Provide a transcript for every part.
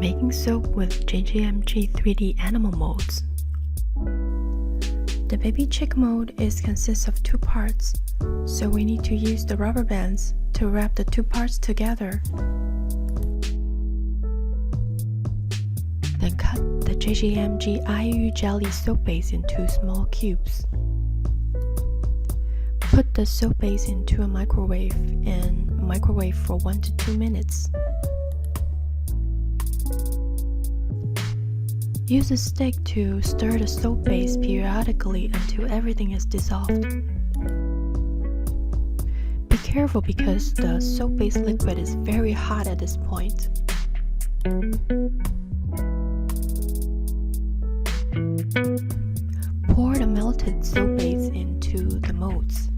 Making soap with JJMG 3D animal molds. The baby chick mold consists of two parts, so we need to use the rubber bands to wrap the two parts together. Then cut the JJMG Aiyu Jelly soap base into small cubes. Put the soap base into a microwave and microwave for 1 to 2 minutes. Use a stick to stir the soap base periodically until everything is dissolved. Be careful because the soap base liquid is very hot at this point. Pour the melted soap base into the molds.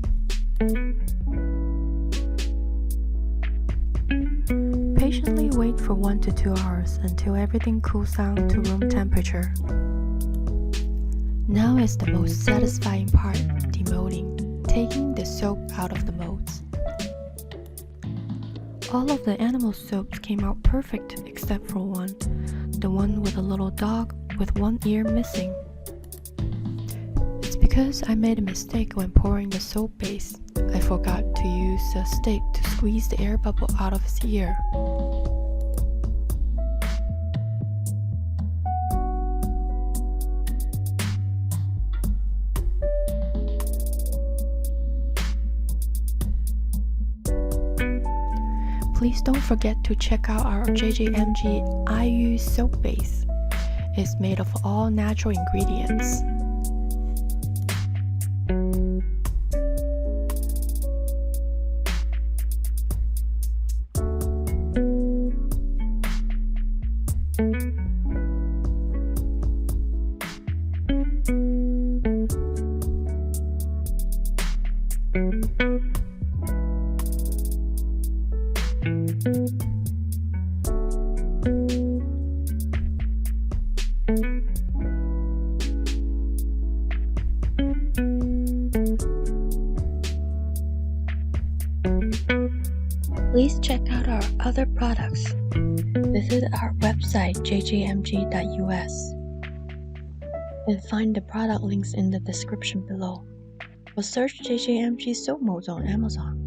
Patiently wait for 1 to 2 hours until everything cools down to room temperature. Now is the most satisfying part, demolding, taking the soap out of the molds. All of the animal soaps came out perfect except for one, the one with a little dog with one ear missing. It's because I made a mistake when pouring the soap base. I forgot to use a stick to squeeze the air bubble out of his ear. Please don't forget to check out our JJMG Aiyu soap base. It's made of all natural ingredients. Please check out our other products. Visit our website jjmg.us and find the product links in the description below, or search JJMG soap molds on Amazon.